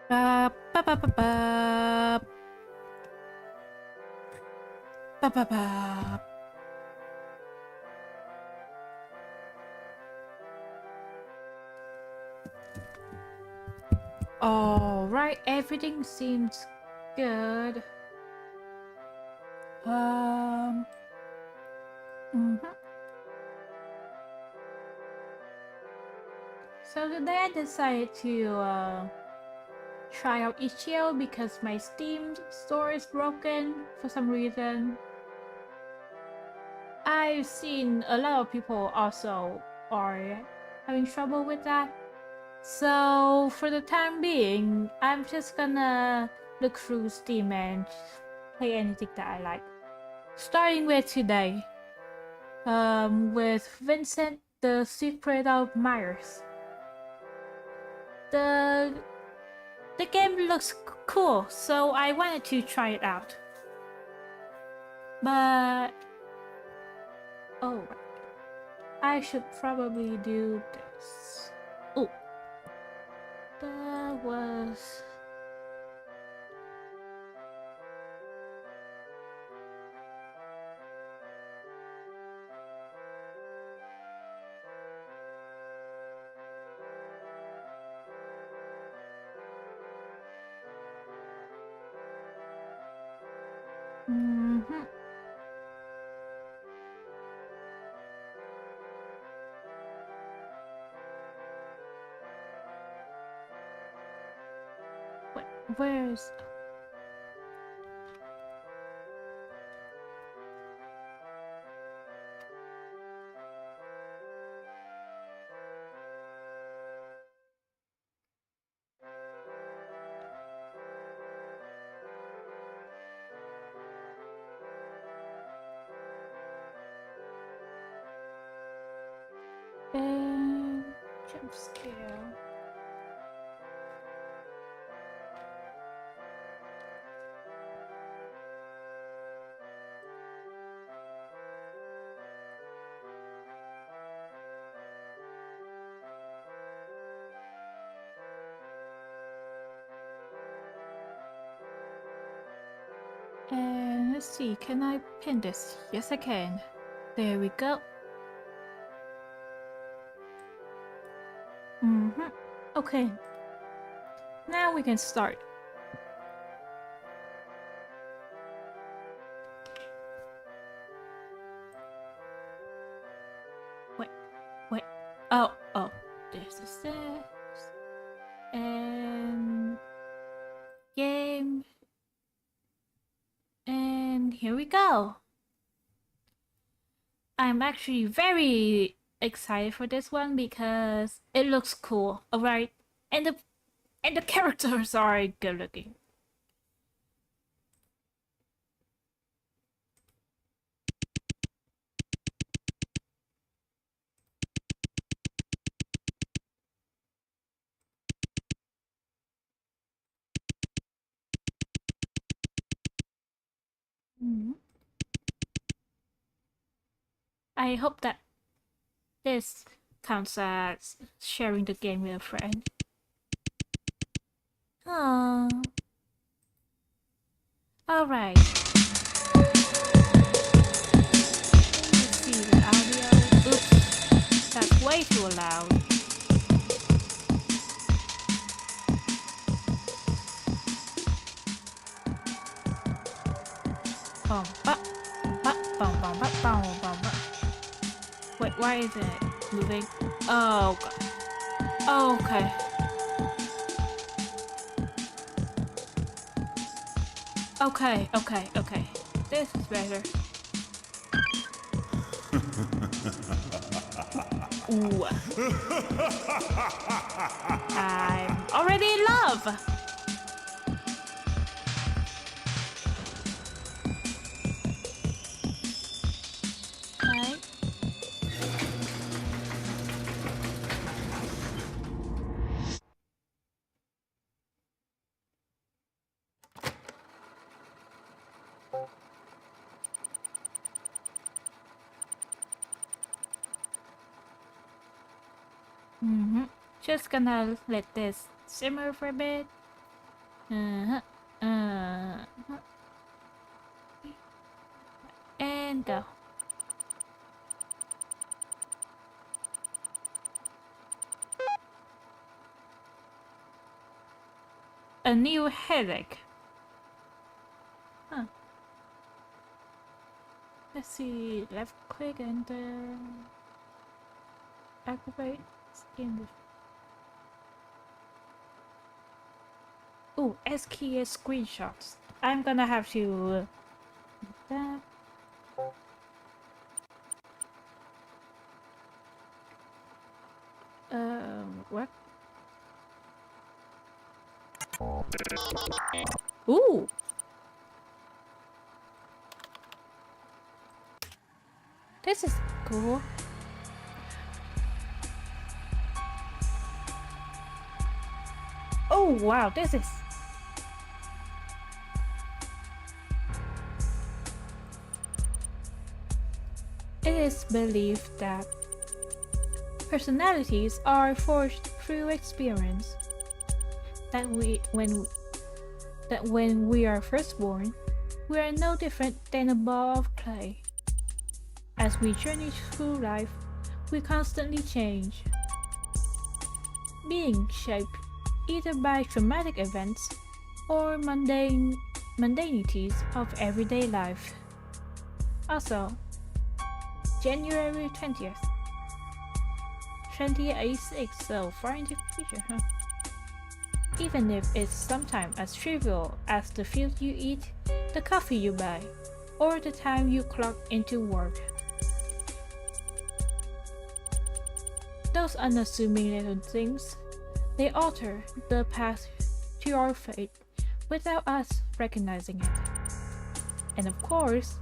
Ba ba ba ba. Ba ba ba. Alright, everything seems good. Um. Mhm. So today I decided to try out Ichio because my Steam store is broken for some reason. I've seen a lot of people also are having trouble with that. So for the time being, I'm just gonna look through Steam and play anything that I like. Starting with today, with Vincent, the Secret of Myers. The the game looks cool, so I wanted to try it out. But oh, I should probably do this. Oh, that was. Mm-hmm. Wait, where's. And jump scare. And let's see, can I pin this? Yes, I can. There we go. Mm-hmm. Okay. Now we can start. Wait, wait. Oh, there's the steps. And game. And here we go. I'm actually very excited for this one because it looks cool, alright? And the characters are good looking. Mm-hmm. I hope that this counts as sharing the game with a friend. Aww. Alright. Let's see the audio. Oops. That's way too loud. Bum, ba, ba, bum, bum, ba, bum, bum, ba. Wait, why isn't it moving? Oh, God. Oh, okay. Okay. This is better. Ooh. I'm already in love! Okay. Mm-hmm. Just gonna let this simmer for a bit. Uh-huh. And go. A new headache. Huh. Let's see. Left click and activate skin. Oh, SKS screenshots. I'm gonna have to. That. What? Ooh. This is cool. Oh wow, this is. It is believed that personalities are forged through experience. That when we are first born, we are no different than a ball of clay. As we journey through life, we constantly change, being shaped either by traumatic events or mundanities of everyday life. Also, January 20th, 2086, so far in the future, huh? Even if it's sometimes as trivial as the food you eat, the coffee you buy, or the time you clock into work. Those unassuming little things, they alter the path to our fate without us recognizing it. And of course,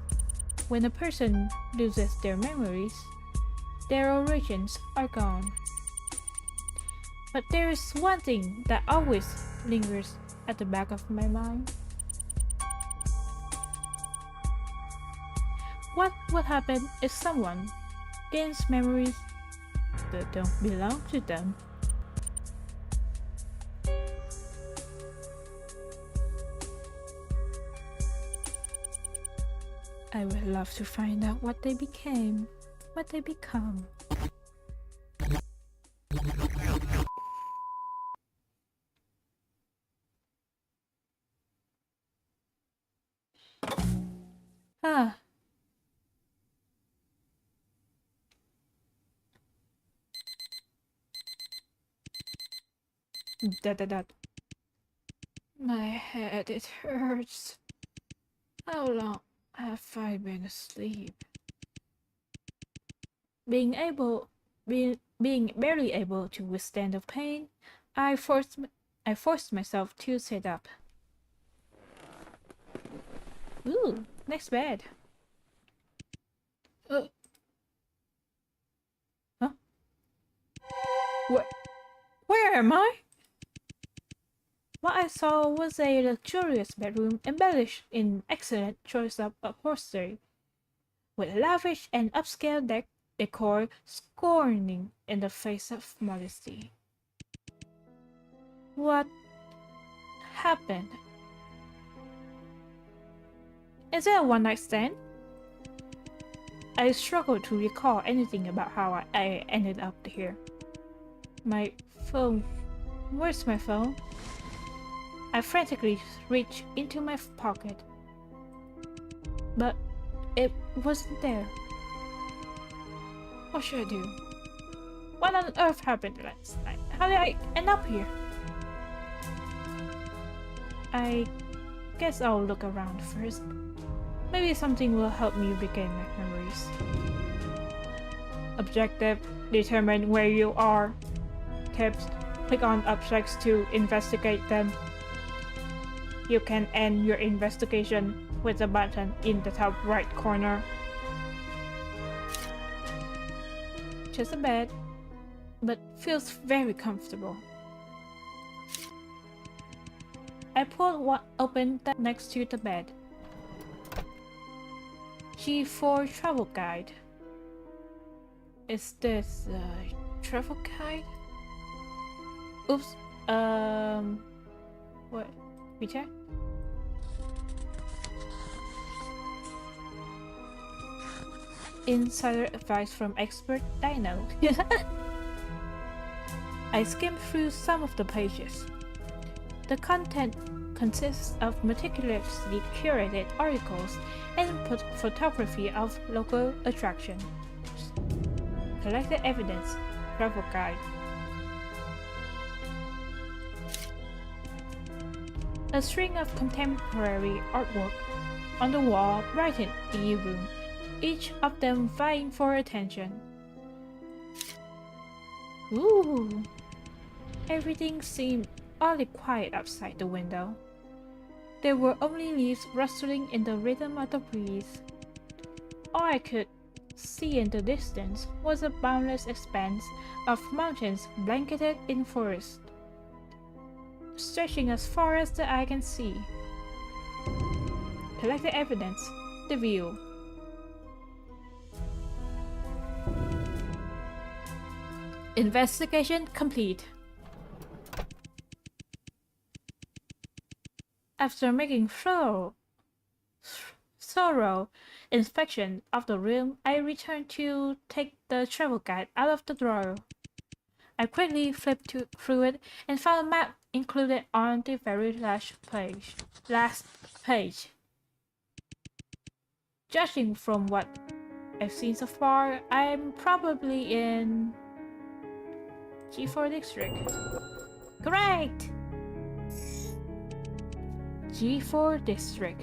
when a person loses their memories, their origins are gone. But there is one thing that always lingers at the back of my mind. What would happen if someone gains memories that don't belong to them? I would love to find out what they became, what they become. Ah. That. My head, it hurts. How long have I been asleep? Being barely able to withstand the pain, I forced myself to sit up. Ooh, next bed. Uh, huh? Where am I? What I saw was a luxurious bedroom embellished in excellent choice of upholstery, with lavish and upscale decor scorning in the face of modesty. What happened? Is it a one-night stand? I struggled to recall anything about how I ended up here. My phone. Where's my phone? I frantically reached into my pocket, but it wasn't there. What should I do? What on earth happened last night? How did I end up here? I guess I'll look around first. Maybe something will help me regain my memories. Objective: determine where you are. Tips: click on objects to investigate them. You can end your investigation with a button in the top right corner. Just a bed, but feels very comfortable. I pulled one open next to the bed. G4 travel guide. Is this a travel guide? Oops. What? Return. Insider advice from expert Dino. I skimmed through some of the pages. The content consists of meticulously curated articles and photography of local attractions. Collected evidence, travel guide. A string of contemporary artwork on the wall brightened the room, each of them vying for attention. Ooh! Everything seemed oddly quiet outside the window. There were only leaves rustling in the rhythm of the breeze. All I could see in the distance was a boundless expanse of mountains blanketed in forest, stretching as far as the eye can see. Collected evidence, the view. Investigation complete. After making thorough inspection of the room, I returned to take the travel guide out of the drawer. I quickly flipped through it and found a map included on the very last page. Judging from what I've seen so far, I'm probably in G4 district. Correct! G4 district.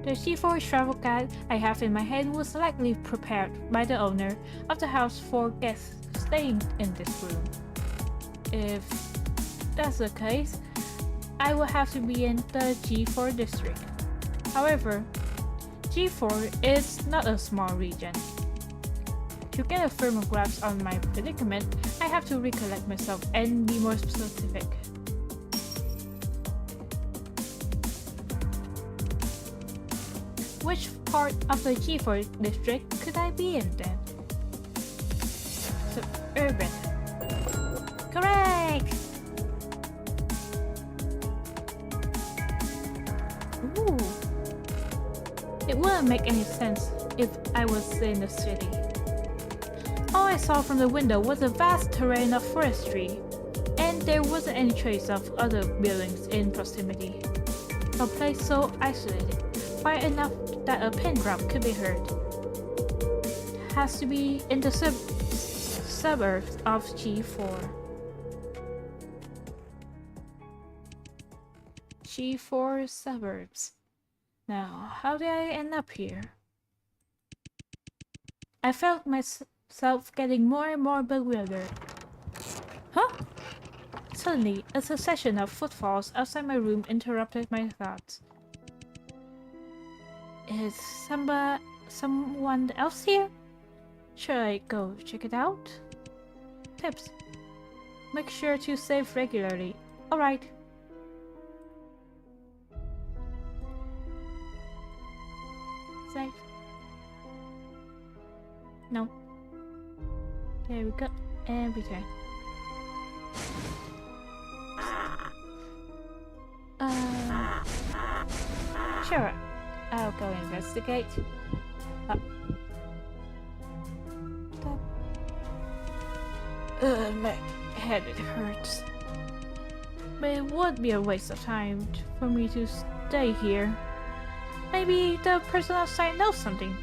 The G4 travel guide I have in my hand was likely prepared by the owner of the house for guests staying in this room. If that's the case, I will have to be in the G4 district. However, G4 is not a small region. To get a firmer grasp on my predicament, I have to recollect myself and be more specific. Which part of the G4 district could I be in then? Suburban. Correct! Ooh. It wouldn't make any sense if I was in the city. All I saw from the window was a vast terrain of forestry, and there wasn't any trace of other buildings in proximity. A place so isolated, quiet enough that a pin drop could be heard. Has to be in the suburbs of G4. G4 suburbs. Now, how did I end up here? I felt myself getting more and more bewildered. Huh? Suddenly, a succession of footfalls outside my room interrupted my thoughts. Is someone else here? Should I go check it out? Tips. Make sure to save regularly. Alright. Save. No. There we go. And return. Sure. I'll go investigate. My head hurts. But it would be a waste of time for me to stay here. Maybe the person outside knows something.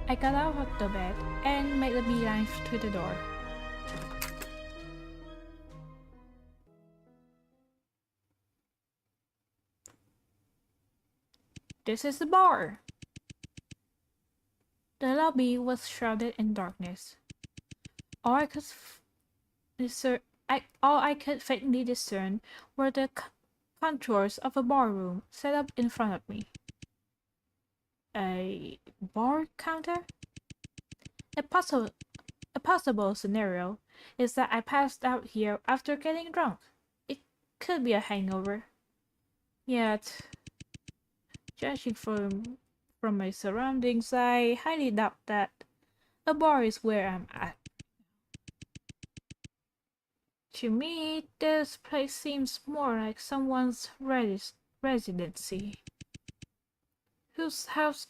I got out of the bed and made a beeline to the door. This is the bar. The lobby was shrouded in darkness. All I could faintly discern were the contours of a bar room set up in front of me. A bar counter? A possible scenario is that I passed out here after getting drunk. It could be a hangover. Yet, judging from my surroundings, I highly doubt that a bar is where I'm at. To me, this place seems more like someone's residency. Whose house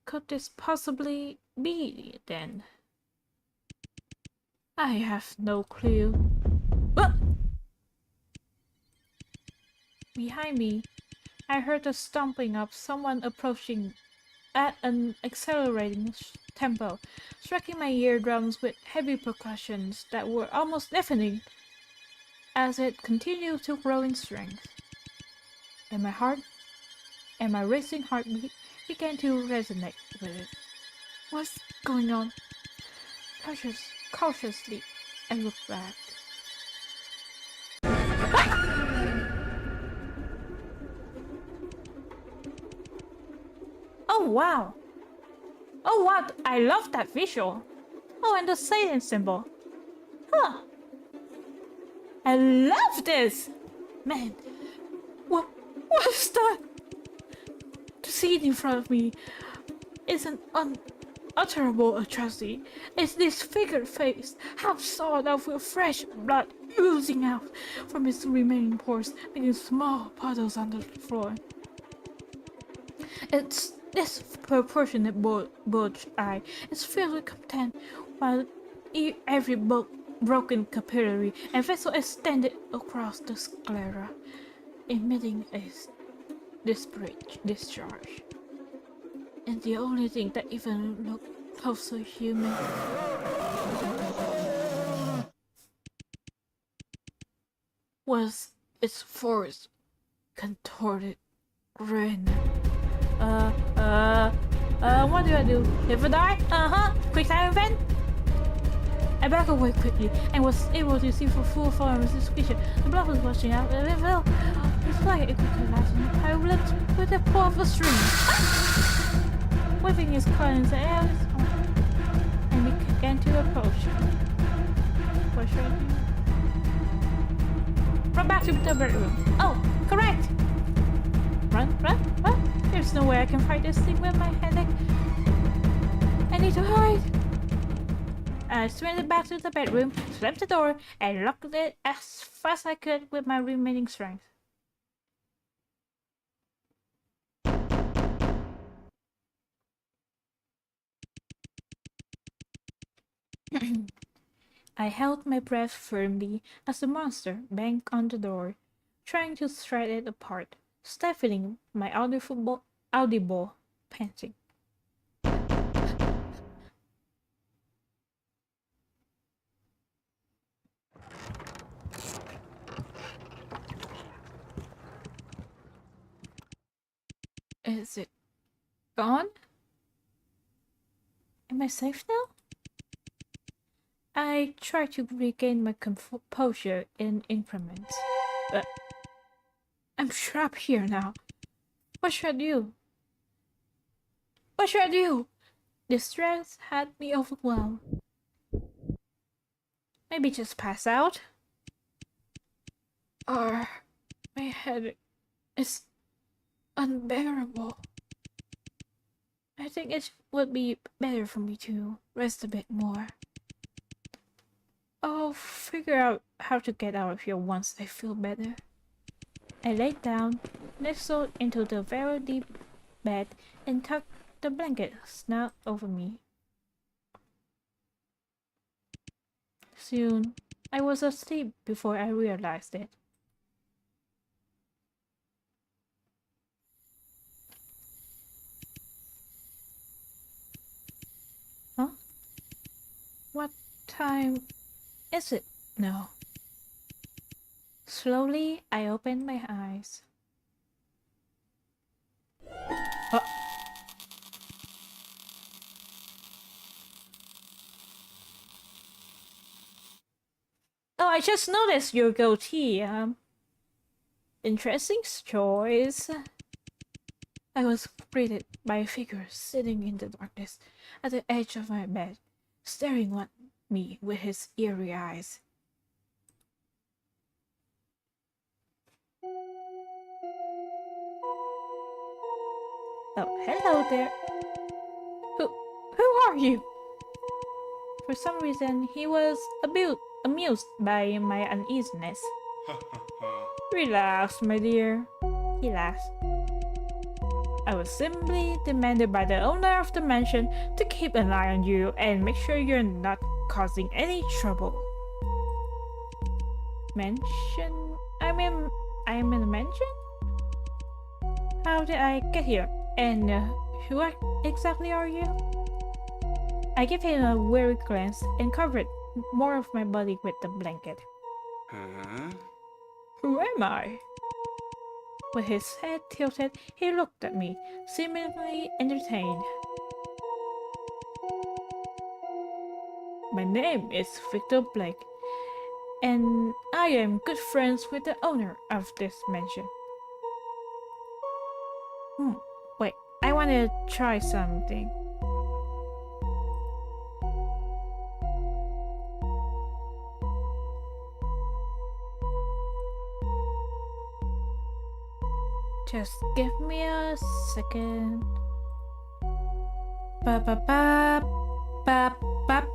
could this possibly be, then? I have no clue. What? Behind me, I heard the stomping of someone approaching at an accelerating tempo, striking my eardrums with heavy percussions that were almost deafening as it continued to grow in strength. And my racing heartbeat began to resonate with it. What's going on? Cautiously, I looked back. Oh wow! Oh wow! I love that visual! Oh, and the Satan symbol! Huh! I love this! Man, what's that? The scene in front of me is an unutterable atrocity. It's this figure face, half sawed off with fresh blood oozing out from its remaining pores, making small puddles on the floor. It's this proportionate bulged eye is filled with content, while every broken capillary and vessel extended across the sclera, emitting a disparate discharge. And the only thing that even looked close to human was its forced, contorted grin. What do? Live or die? Quick time event? I backed away quickly and was able to see for full form of suspicion. The blood was washing out the level. It's like it could collapse in the pile lips with the pull of a string. Waving his clients out, and he began to approach. What should I do? Run back to the bedroom. Oh, correct! Run. There's no way I can fight this thing with my headache. I need to hide. I sprinted back to the bedroom, slammed the door, and locked it as fast as I could with my remaining strength. I held my breath firmly as the monster banged on the door, trying to shred it apart, stifling my audible panting. Is it gone? Am I safe now? I tried to regain my composure in increments, but I'm trapped here now. What should I do? What should I do? Distress had me overwhelmed. Maybe just pass out? Or my head is unbearable. I think it would be better for me to rest a bit more. I'll figure out how to get out of here once I feel better. I laid down, nestled into the very deep bed, and tucked the blanket snug over me. Soon, I was asleep before I realized it. Huh? What time is it now? Slowly, I opened my eyes. Oh. Oh, I just noticed your goatee. Interesting choice. I was greeted by a figure sitting in the darkness at the edge of my bed, staring at me with his eerie eyes. Oh, hello there. Who are you? For some reason, he was a bit amused by my uneasiness. Relax, my dear, he laughed. I was simply demanded by the owner of the mansion to keep an eye on you and make sure you're not causing any trouble. Mansion? I'm in a mansion? How did I get here? And who exactly are you? I gave him a weary glance and covered more of my body with the blanket. Who am I? With his head tilted, he looked at me, seemingly entertained. My name is Victor Blake, and I am good friends with the owner of this mansion. Wait, I want to try something. Just give me a second. Ba ba ba ba ba.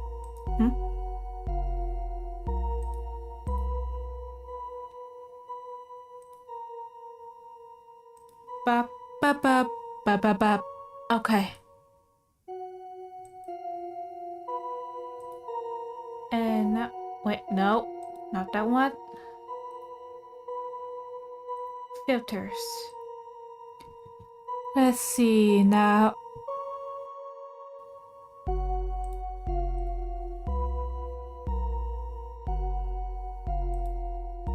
Ba ba ba ba ba ba. Okay. And wait, no, not that one. Filters. Let's see now.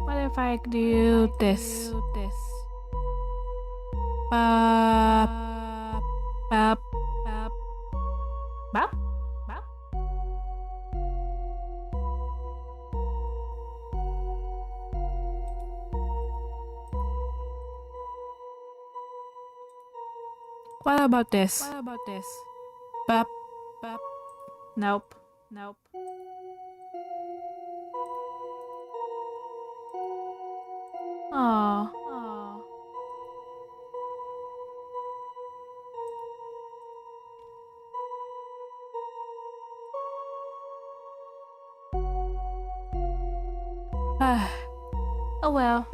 What if I do this? Bop, bop, bop, bop, bop. What about this? Bop, bop. Nope. Aww. Oh well.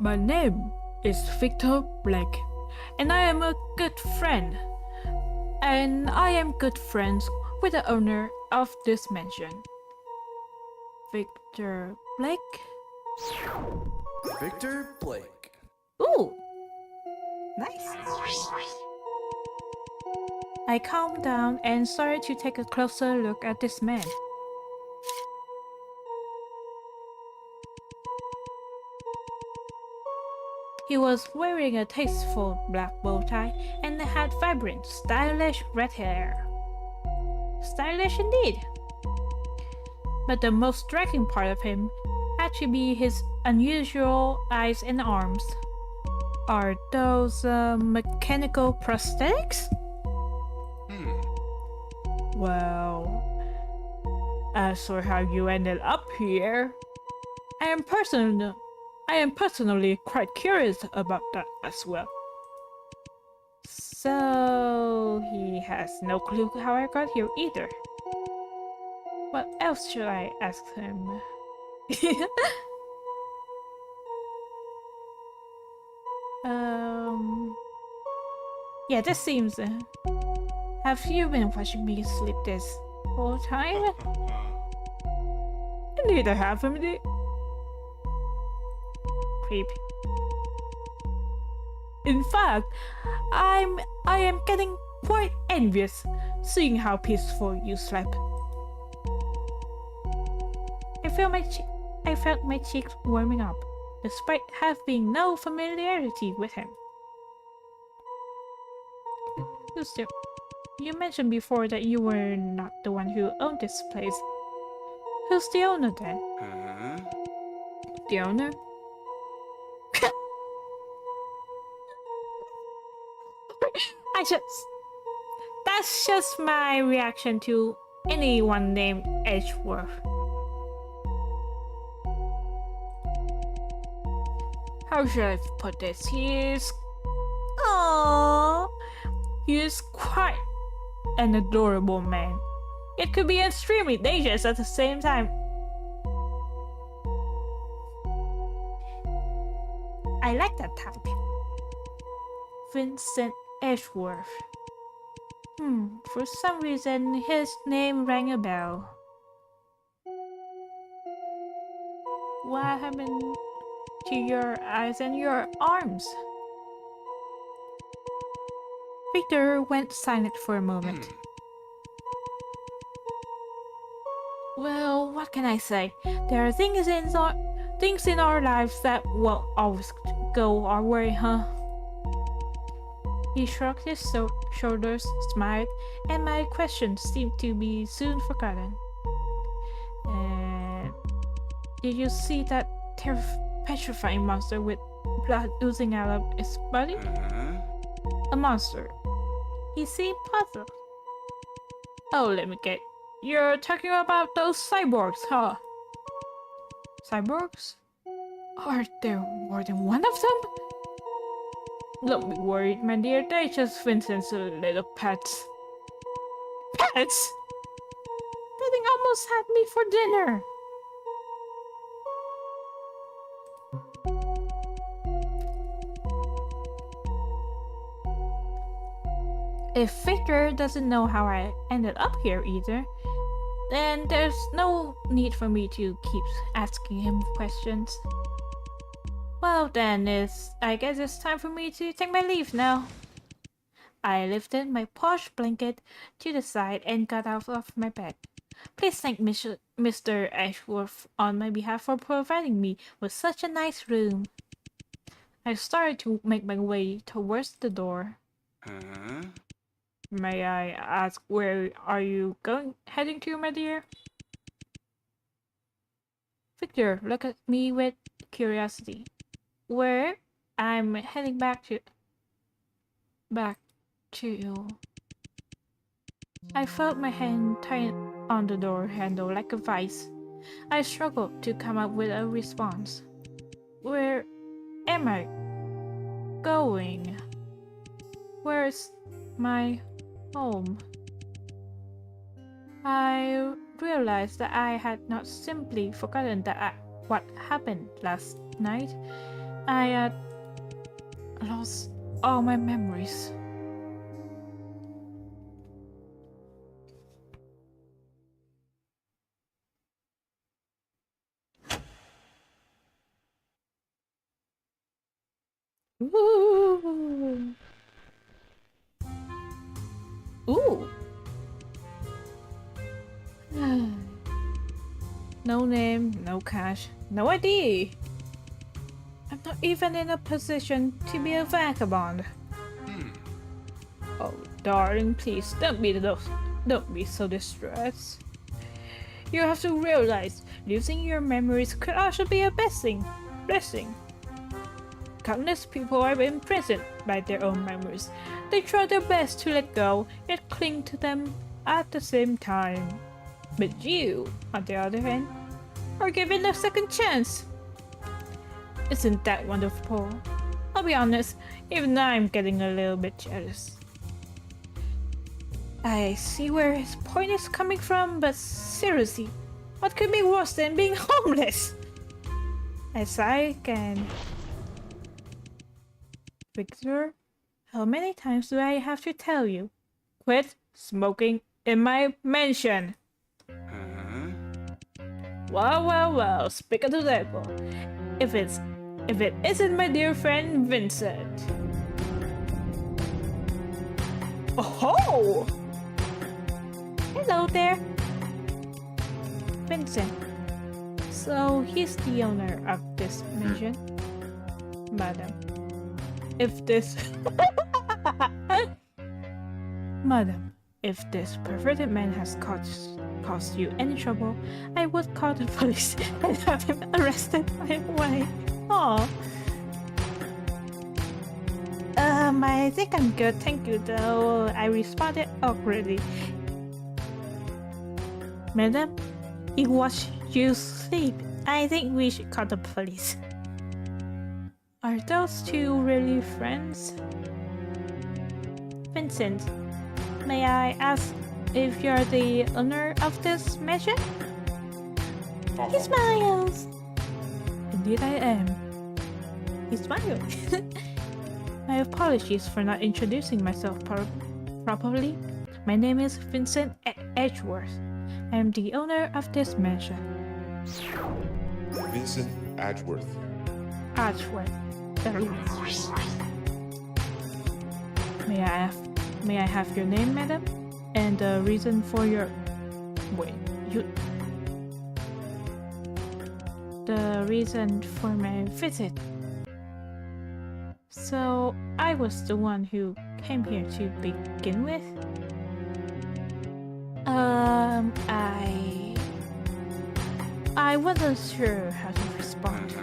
My name is Victor Blake, and I am a good friend. And I am good friends with the owner of this mansion. Victor Blake? Victor Blake. Ooh! Nice. I calmed down and started to take a closer look at this man. He was wearing a tasteful black bow tie and had vibrant, stylish red hair. Stylish indeed. But the most striking part of him had to be his unusual eyes and arms. Are those mechanical prosthetics? Well, as for how you ended up here, I am personally quite curious about that as well. So he has no clue how I got here either. What else should I ask him? Yeah, this seems... have you been watching me sleep this whole time? Neither have him. Creep. In fact, I am getting quite envious seeing how peaceful you slept. I felt my cheeks warming up, despite having no familiarity with him. You mentioned before that you were not the one who owned this place. Who's the owner then? The owner? That's just my reaction to anyone named Edgeworth. how should I put this? Aww, he is quite an adorable man. It could be extremely dangerous at the same time. I like that type. Vincent Edgeworth. For some reason his name rang a bell. What happened to your eyes and your arms? Victor went silent for a moment. Well, what can I say? There are things in our lives that won't always go our way, huh? He shrugged his shoulders, smiled, and my questions seemed to be soon forgotten. Did you see that petrifying monster with blood oozing out of its body? A monster. He seemed puzzled. Oh, let me get. You're talking about those cyborgs, huh? Cyborgs? Are there more than one of them? Don't be worried, my dear. They're just Vincent's little pets. Pets? That thing almost had me for dinner. If Victor doesn't know how I ended up here either, then there's no need for me to keep asking him questions. Well then, I guess it's time for me to take my leave now. I lifted my plush blanket to the side and got out of my bed. Please thank Mr. Ashworth on my behalf for providing me with such a nice room. I started to make my way towards the door. May I ask, where are you heading to, my dear? Victor looked at me with curiosity. Where? I'm heading back to you. I felt my hand tighten on the door handle like a vice. I struggled to come up with a response. Where am I going? Where's my home? I realized that I had not simply forgotten what happened last night. I had lost all my memories. Ooh. Ooh. No name, no cash, no ID. I'm not even in a position to be a vagabond. Oh, darling, please don't be so distressed. You have to realize losing your memories could also be a blessing. Countless people are imprisoned by their own memories. They try their best to let go, yet cling to them at the same time. But you, on the other hand, are given a second chance. Isn't that wonderful? I'll be honest, even I'm getting a little bit jealous. I see where his point is coming from, but seriously, what could be worse than being homeless? As I can... Victor, how many times do I have to tell you? Quit smoking in my mansion! Well, speak of the devil. If it isn't my dear friend Vincent. Oh! Hello there. Vincent. So he's the owner of this mansion? Madam. Madam, if this perverted man has caused you any trouble, I would call the police and have him arrested right away. Aw. I think I'm good, thank you, though. I responded awkwardly. Madam, you watch you sleep. I think we should call the police. Are those two really friends? Vincent, may I ask if you're the owner of this mansion? He smiles. Indeed I am. He smiles. My apologies for not introducing myself properly. My name is Vincent Edgeworth. I am the owner of this mansion. Vincent Edgeworth. Edgeworth. May I have your name, madam? And the reason for your... Wait, you... The reason for my visit. So, I was the one who came here to begin with? I wasn't sure how to respond.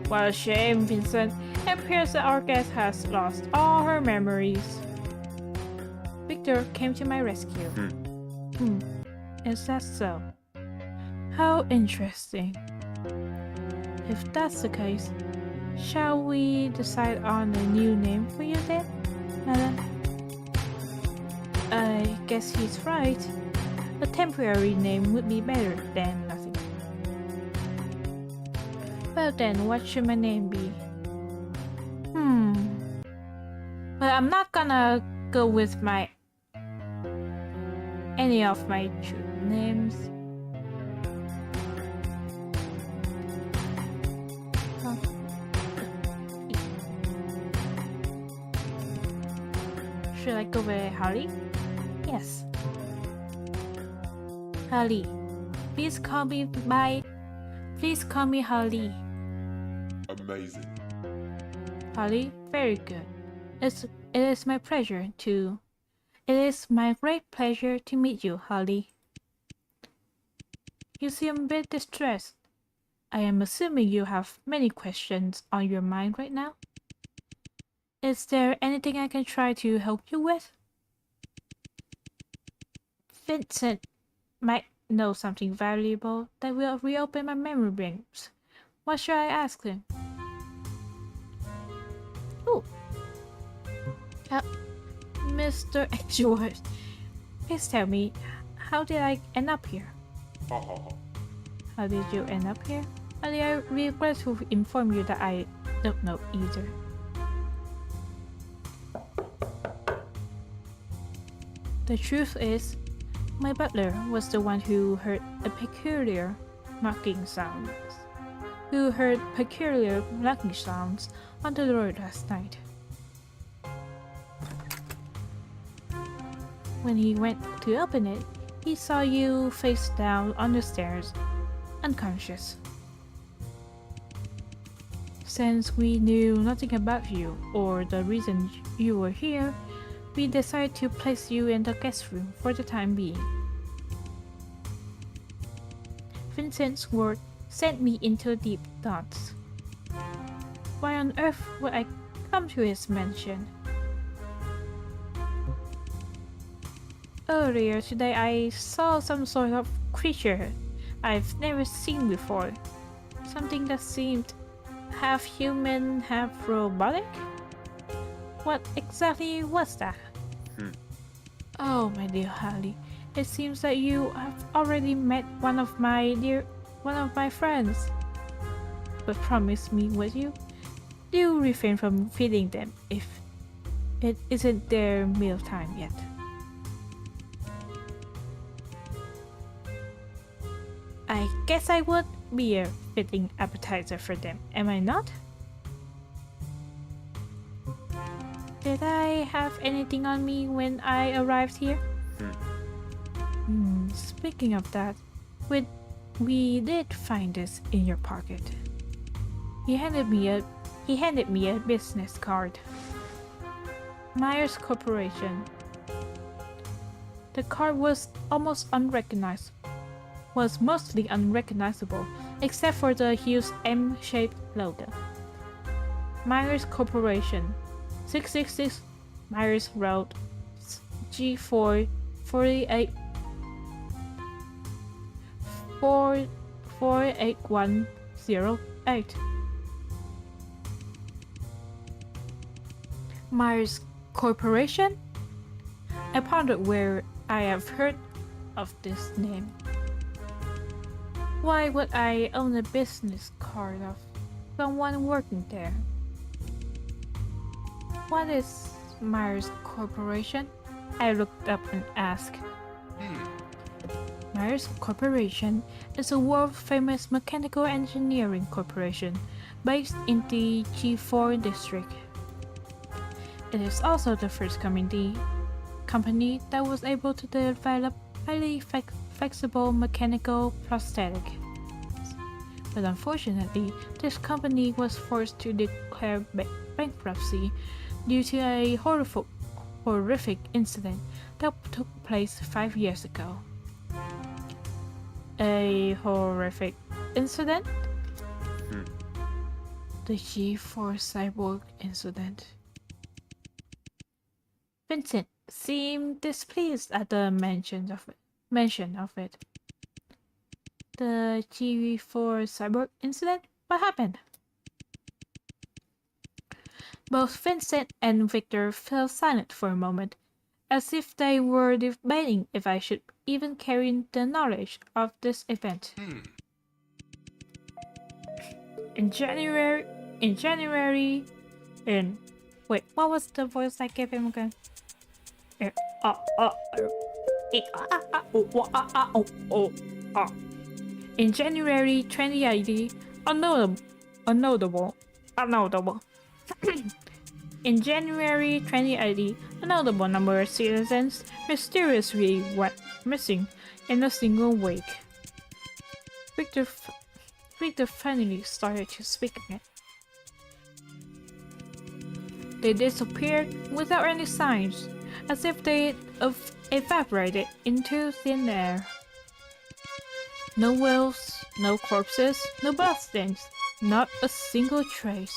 What a shame, Vincent. It appears that our guest has lost all her memories. Victor came to my rescue. Is that so? How interesting. If that's the case, shall we decide on a new name for you then, madam? I guess he's right. A temporary name would be better than nothing. Well then, what should my name be? Well, I'm not gonna go with any of my true names. Should I go with Holly? Yes. Holly. Please call me Holly. Amazing. Holly, very good. It is my great pleasure to meet you, Holly. You seem a bit distressed. I am assuming you have many questions on your mind right now. Is there anything I can try to help you with? Vincent might know something valuable that will reopen my memory banks. What should I ask him? Ooh. Mr. Edgeworth, please tell me, how did I end up here? How did you end up here? Only I regret to inform you that I don't know either. The truth is, my butler was the one who heard peculiar knocking sounds on the door last night. When he went to open it, he saw you face down on the stairs, unconscious. Since we knew nothing about you or the reason you were here, we decided to place you in the guest room for the time being. Vincent's word sent me into deep thoughts. Why on earth would I come to his mansion? Earlier today I saw some sort of creature I've never seen before. Something that seemed half human, half robotic? What exactly was that? Oh, my dear Holly, it seems that you have already met one of my friends. But promise me, would you? Do refrain from feeding them if it isn't their mealtime yet. I guess I would be a fitting appetizer for them, am I not? Did I have anything on me when I arrived here? Speaking of that, we did find this in your pocket. He handed me a business card. Myers Corporation. The card was mostly unrecognizable, except for the huge M-shaped logo. Myers Corporation, 666 Myers Road, G4 48 48108. Myers Corporation? I pondered where I have heard of this name. Why would I own a business card of someone working there? What is Myers Corporation? I looked up and asked. Myers Corporation is a world-famous mechanical engineering corporation based in the G4 district. It is also the first company that was able to develop highly flexible mechanical prosthetics. But unfortunately, this company was forced to declare bankruptcy due to a horrific incident that took place 5 years ago. A horrific incident? The G4 cyborg incident. Vincent seemed displeased at the mention of it. The G4 cyborg incident? What happened? Both Vincent and Victor fell silent for a moment, as if they were debating if I should even carry the knowledge of this event. Wait, what was the voice I gave him again? In January 2080, in January 2080, a notable number of citizens mysteriously went missing in a single week. Victor finally started to speak again. They disappeared without any signs, as if they evaporated into thin air. No wills, no corpses, no bloodstains, not a single trace.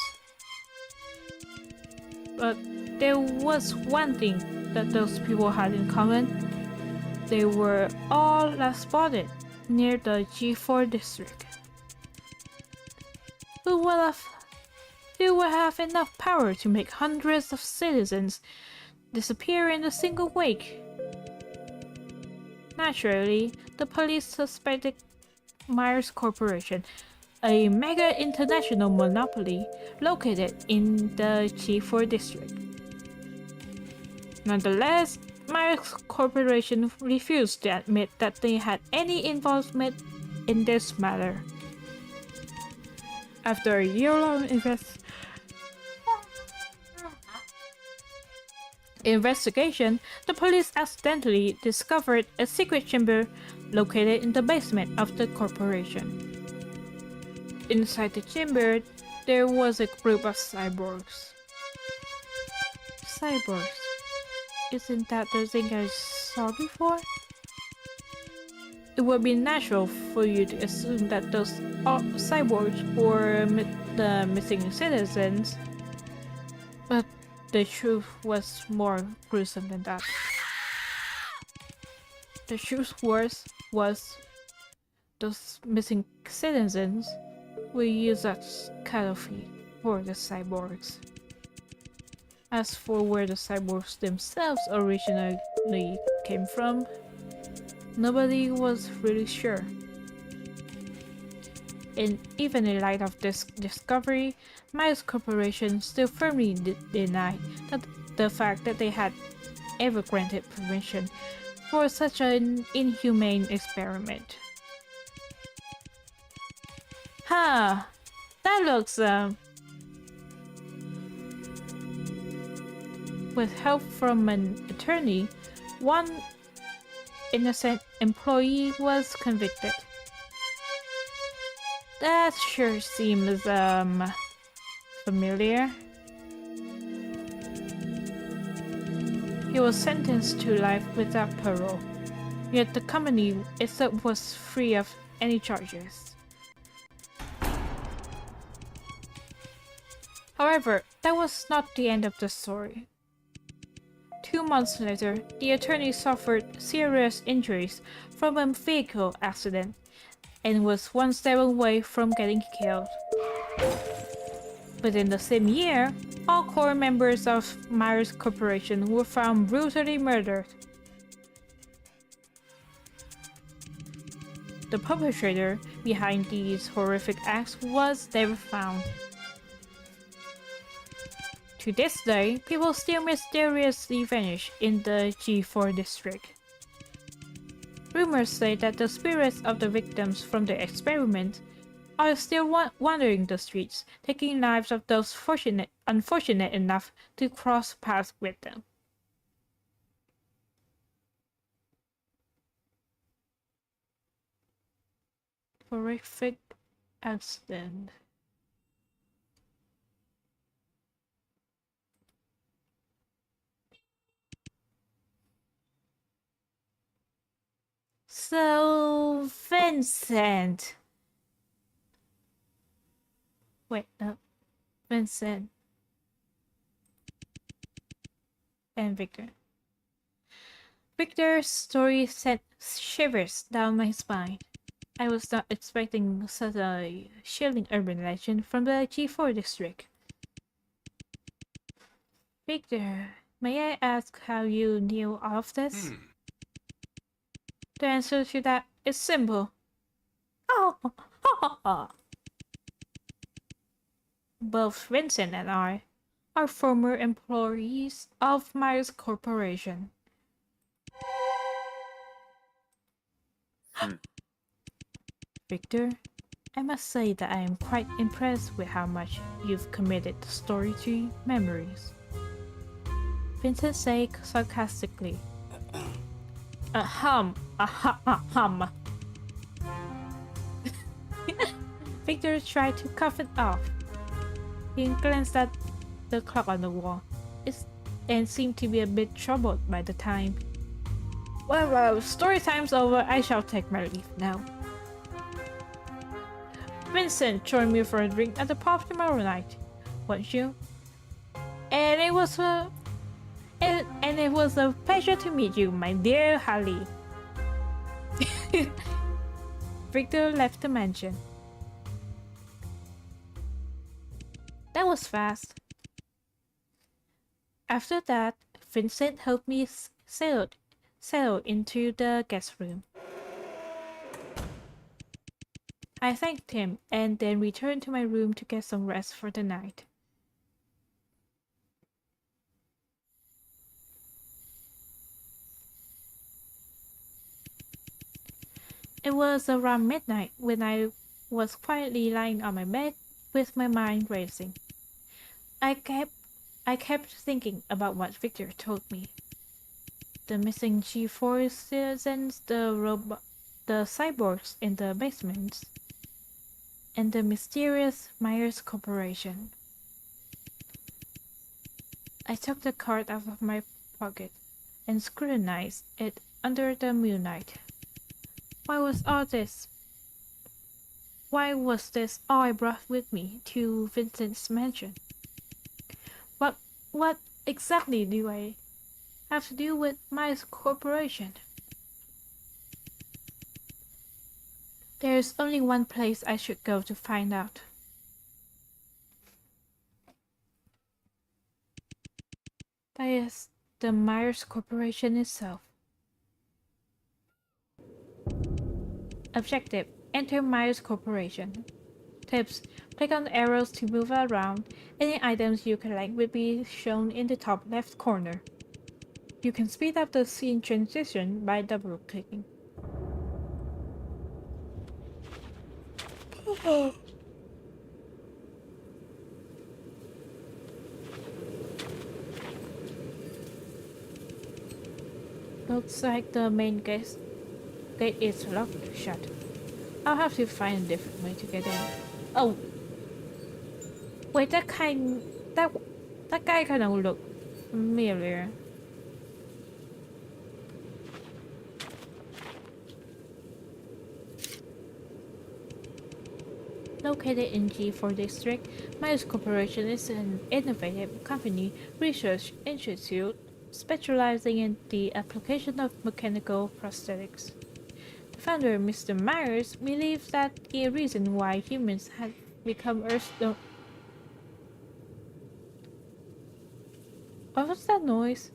But there was one thing that those people had in common. They were all last spotted near the G4 district. Who would have enough power to make hundreds of citizens disappear in a single week? Naturally, the police suspected Myers Corporation, a mega international monopoly located in the G4 district. Nonetheless, Myers Corporation refused to admit that they had any involvement in this matter. After a year-long investigation, the police accidentally discovered a secret chamber located in the basement of the corporation. Inside the chamber, there was a group of cyborgs. Cyborgs? Isn't that the thing I saw before? It would be natural for you to assume that those cyborgs were the missing citizens, but the truth was more gruesome than that. The truth was those missing citizens were used as cattle feed for the cyborgs. As for where the cyborgs themselves originally came from, nobody was really sure. And even in light of this discovery, Myers Corporation still firmly denied the fact that they had ever granted permission for such an inhumane experiment. Huh, that looks with help from an attorney, one innocent employee was convicted. That sure seems familiar. He was sentenced to life without parole, yet the company itself was free of any charges. However, that was not the end of the story. 2 months later, the attorney suffered serious injuries from a vehicle accident and was one step away from getting killed. Within the same year, all core members of Myers Corporation were found brutally murdered. The perpetrator behind these horrific acts was never found. To this day, people still mysteriously vanish in the G4 district. Rumors say that the spirits of the victims from the experiment are still wandering the streets, taking lives of those unfortunate enough to cross paths with them. Horrific accident. So, Vincent. Wait, no. Vincent and Victor. Victor's story sent shivers down my spine. I was not expecting such a chilling urban legend from the G4 district. Victor, may I ask how you knew all of this? The answer to that is simple. Oh, both Vincent and I are former employees of Myers Corporation. Victor, I must say that I am quite impressed with how much you've committed the story to memories. Vincent said sarcastically. Ahem. Victor tried to cough it off. He glanced at the clock on the wall and seemed to be a bit troubled by the time. Well, story time's over. I shall take my leave now. Vincent, join me for a drink at the pub tomorrow night, won't you? And it was a pleasure to meet you, my dear Holly. Victor left the mansion. That was fast. After that, Vincent helped me settle into the guest room. I thanked him and then returned to my room to get some rest for the night. It was around midnight when I was quietly lying on my bed with my mind racing. I kept thinking about what Victor told me. The missing G4 citizens, the cyborgs in the basements, and the mysterious Myers Corporation. I took the card out of my pocket and scrutinized it under the moonlight. Why was this all I brought with me to Vincent's mansion? What exactly do I have to do with Myers Corporation? There's only one place I should go to find out. That is the Myers Corporation itself. Objective: enter Myers Corporation. Tips: click on the arrows to move around. Any items you collect will be shown in the top left corner. You can speed up the scene transition by double-clicking. Looks like the main gate is locked shut. I'll have to find a different way to get in. Oh, wait, that guy kind of looked familiar. Located in G4 district, Myers Corporation is an innovative company research institute specializing in the application of mechanical prosthetics. The founder, Mr. Myers, believes that the reason why humans have become What was that noise?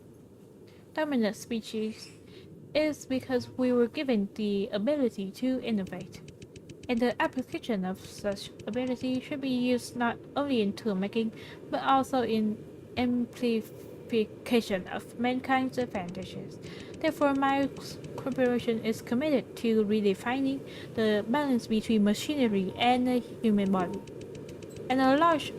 Dominant species is because we were given the ability to innovate. And the application of such ability should be used not only in tool making, but also in amplification of mankind's advantages. Therefore, my corporation is committed to redefining the balance between machinery and the human body. And a large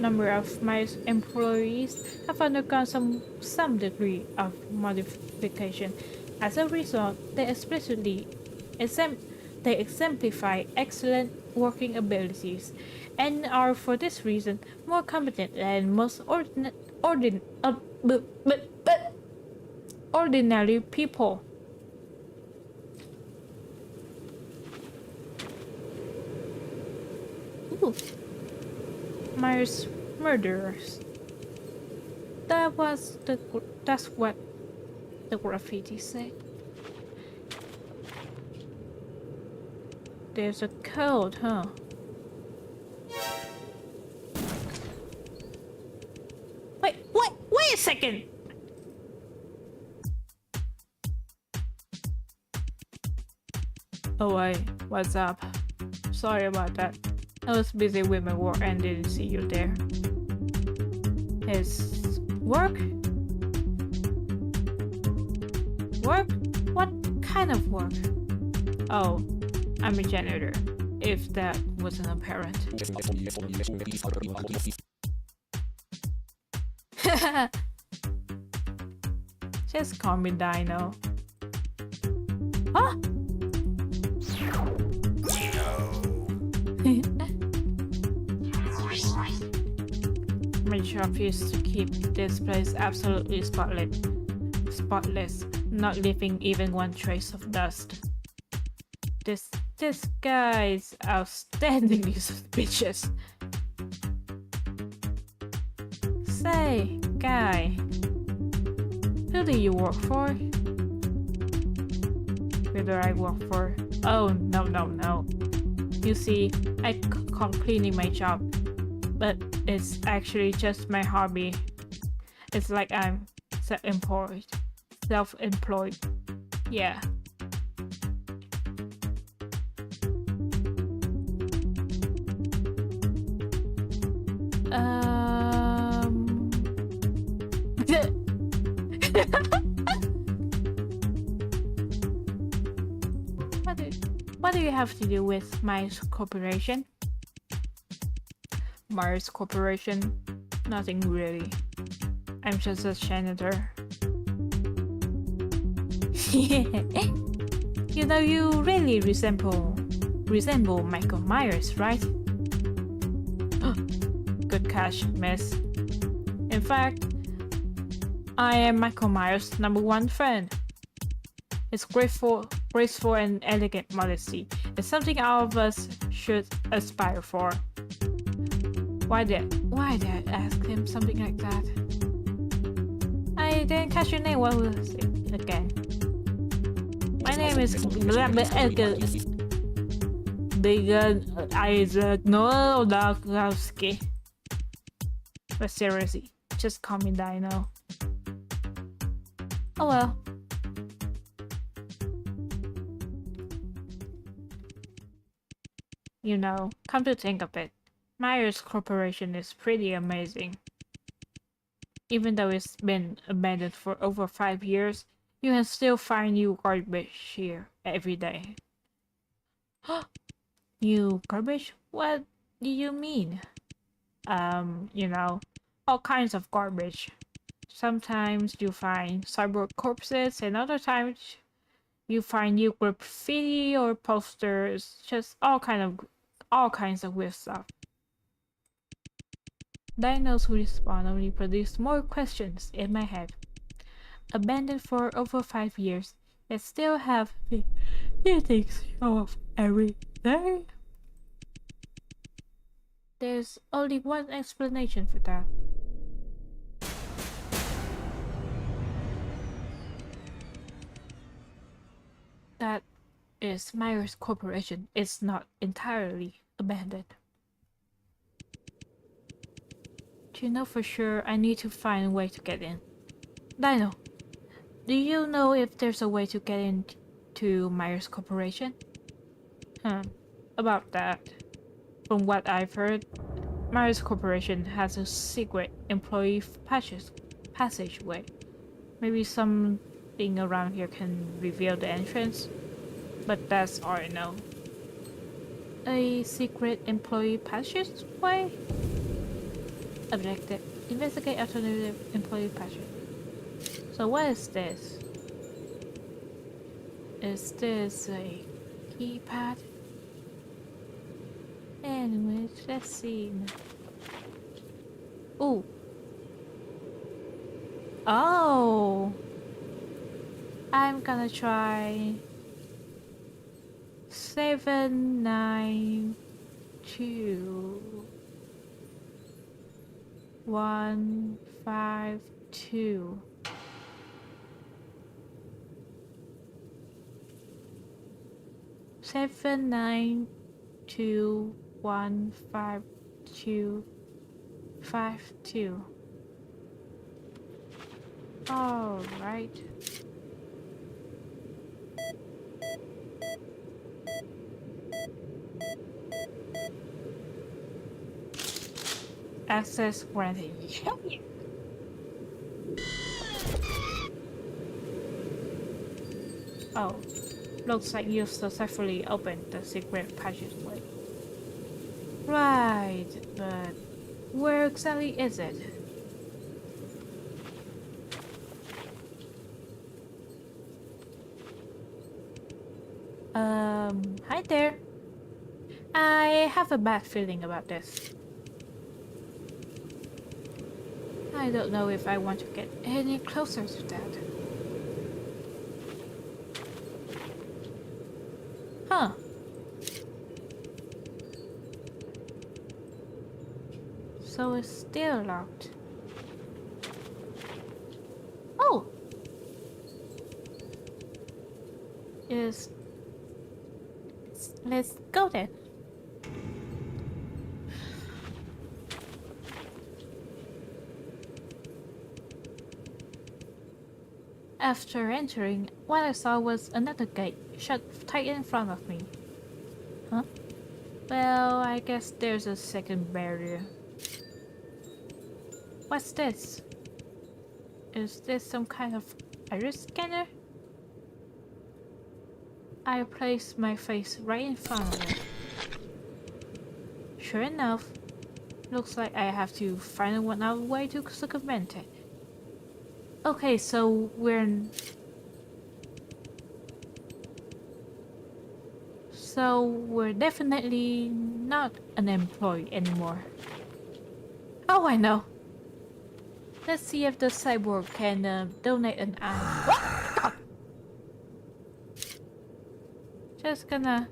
number of my employees have undergone some degree of modification. As a result, they exemplify excellent working abilities and are for this reason more competent than most ordinary people. Ooh. Myers murderers. That's what the graffiti said. There's a code, huh? Wait a second! Oh wait, what's up? Sorry about that. I was busy with my work and didn't see you there. Is work? Work? What kind of work? Oh, I'm a janitor, if that wasn't apparent. Just call me Dino. Huh? My job is to keep this place absolutely spotless, not leaving even one trace of dust. This guy's outstandingly suspicious. Say, guy, who do you work for? Who do I work for? Oh, no. You see, I call cleaning my job, but it's actually just my hobby. It's like I'm self-employed. Yeah. What do you have to do with Myers Corporation? Myers Corporation? Nothing really. I'm just a janitor. You know, you really resemble Michael Myers, right? Good catch, miss. In fact, I am Michael Myers' #1 fan. His graceful and elegant modesty is something all of us should aspire for. Why did I ask him something like that? I didn't catch your name. What was it again? My name is Isaac Nodakowski. But seriously, just call me Dino. Oh well. You know, come to think of it, Myers Corporation is pretty amazing. Even though it's been abandoned for over 5 years, you can still find new garbage here every day. New garbage? What do you mean? You know, all kinds of garbage. Sometimes you find cyborg corpses, and other times you find new graffiti or posters, just all kinds of weird stuff. Dinos who respawn only produce more questions in my head. Abandoned for over 5 years, yet still have the things show up every day. There's only one explanation for that. That is, Myers Corporation is not entirely abandoned. To know for sure, I need to find a way to get in. Dino, do you know if there's a way to get into Myers Corporation? About that. From what I've heard, Myers Corporation has a secret employee passageway. Maybe something around here can reveal the entrance, but that's all I know. A secret employee passageway? Objective. Investigate alternative employee passage. So what is this? Is this a keypad? Anyways, let's see. Ooh. Oh! I'm gonna try 792-152. 792-15252. All right. Access granted. Yeah. Oh, looks like you successfully opened the secret passageway. Right, but where exactly is it? Hi there. I have a bad feeling about this. I don't know if I want to get any closer to that. Huh. So it's still locked. Oh! Yes. Let's go then. After entering, what I saw was another gate, shut tight in front of me. Huh? Well, I guess there's a second barrier. What's this? Is this some kind of iris scanner? I place my face right in front of it. Sure enough, looks like I have to find another way to circumvent it. Okay, so we're definitely not an employee anymore. Oh, I know. Let's see if the cyborg can donate an eye. Just gonna...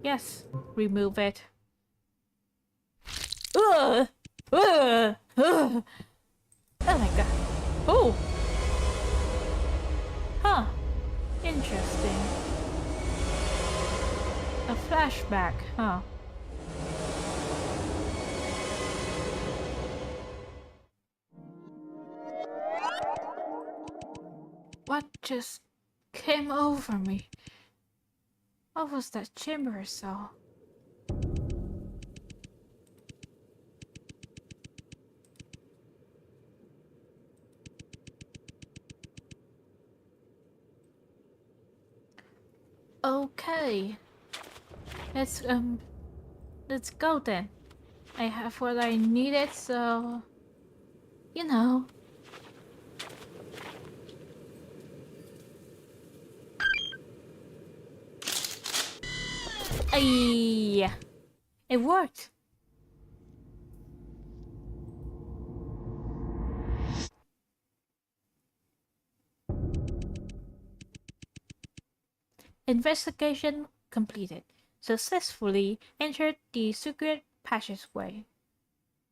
Yes, remove it. Ugh! Ugh! Ugh! Oh my god. Oh! Huh. Interesting. A flashback, huh? What just came over me? What was that chamber I saw? Okay. Let's go then. I have what I needed, so you know. Ay, it worked. Investigation completed. Successfully entered the secret passageway.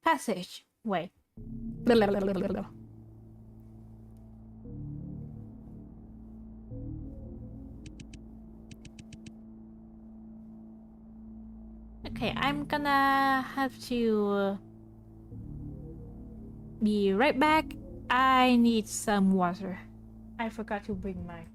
Passageway. Okay, I'm gonna have to be right back. I need some water. I forgot to bring mine.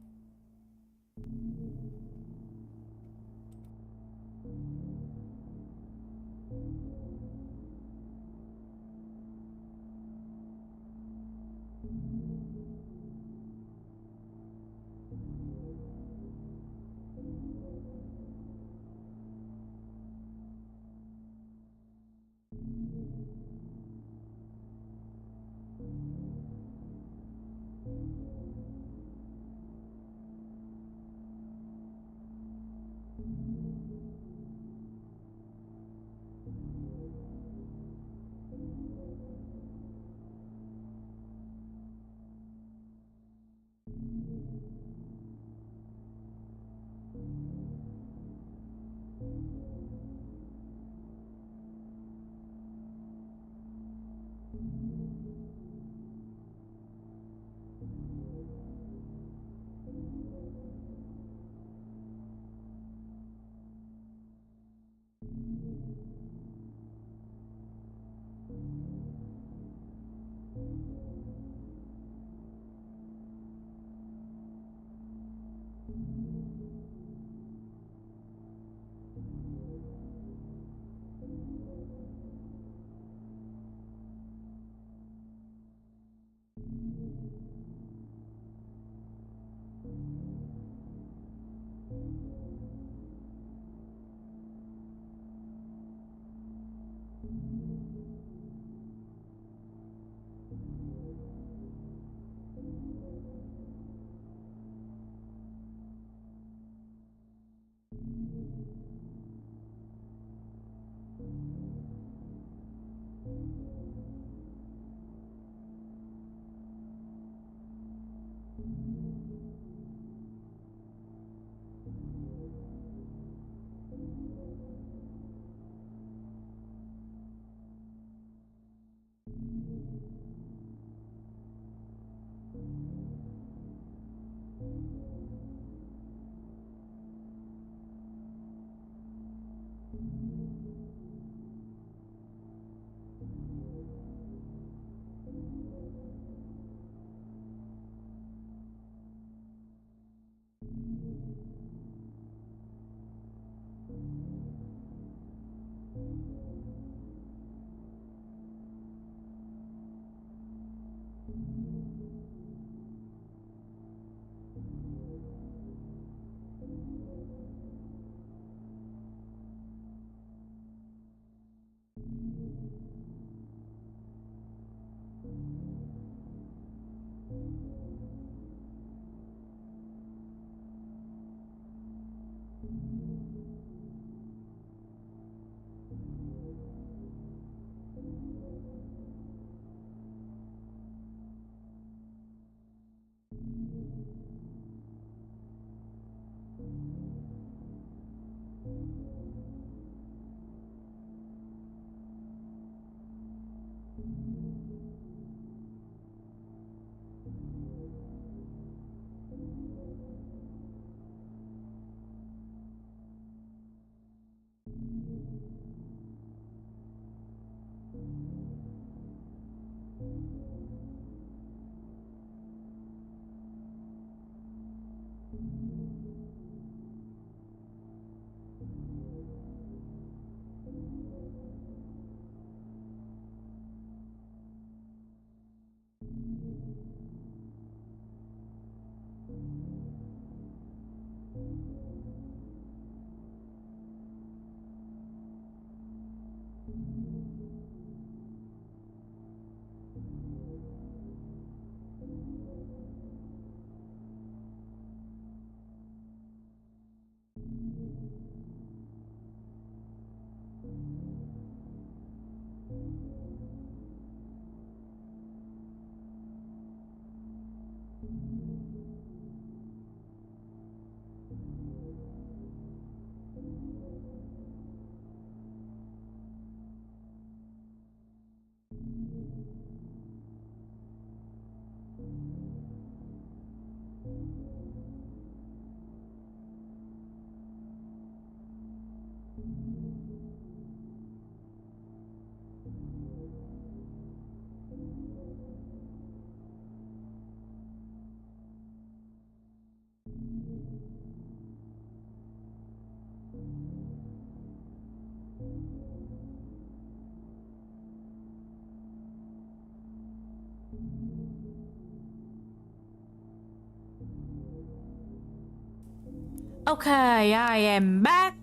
Okay, I am back.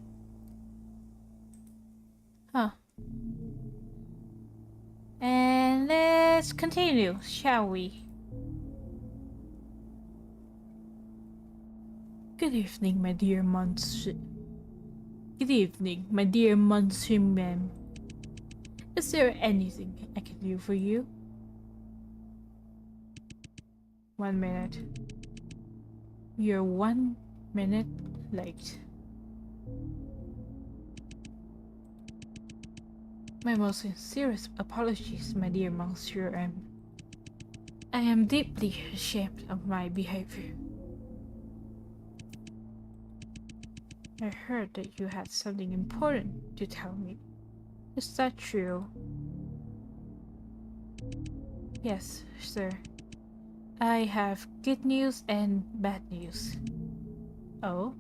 Huh. And let's continue, shall we? Good evening, my dear Monsieur. Good evening, my dear Monsieur Ma'am. Is there anything I can do for you? 1 minute. You're 1 minute late. My most sincerest apologies, my dear Monsieur M. I am deeply ashamed of my behavior. I heard that you had something important to tell me. Is that true? Yes, sir. I have good news and bad news. Oh?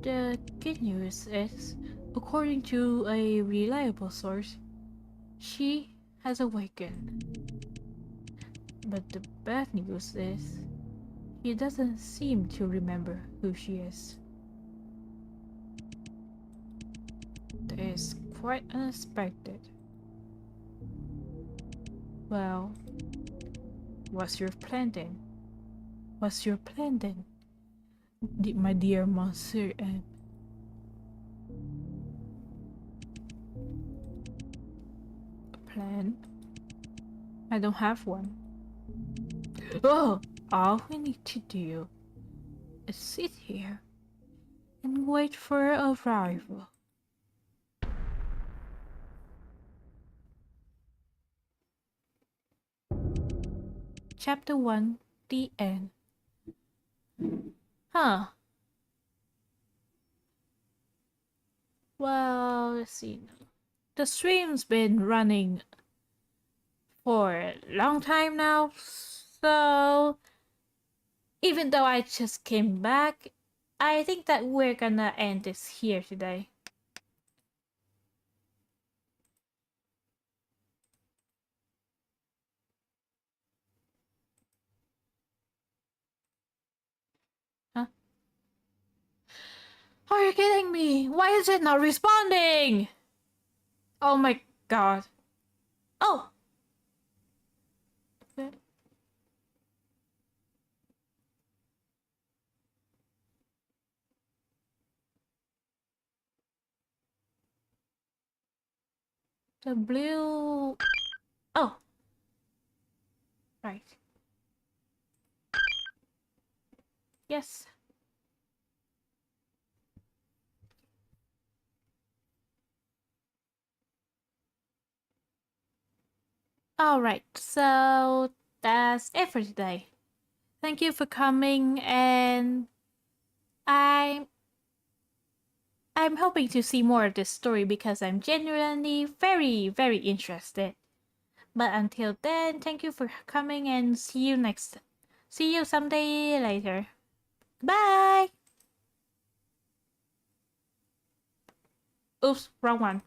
The good news is, according to a reliable source, she has awakened. But the bad news is, she doesn't seem to remember who she is. That is quite unexpected. Well, what's your plan then? What's your plan then, my dear Monsieur M? A plan? I don't have one. Oh, all we need to do is sit here and wait for her arrival. Chapter 1, the end. Huh. Well, let's see. The stream's been running for a long time now, so even though I just came back, I think that we're gonna end this here today. Huh? Are you kidding me? Why is it not responding? Oh my god. Oh! The blue... Oh! Right. Yes. Alright, so that's it for today. Thank you for coming, and I'm hoping to see more of this story because I'm genuinely very interested. But until then, thank you for coming and see you someday later. Bye! Oops, wrong one.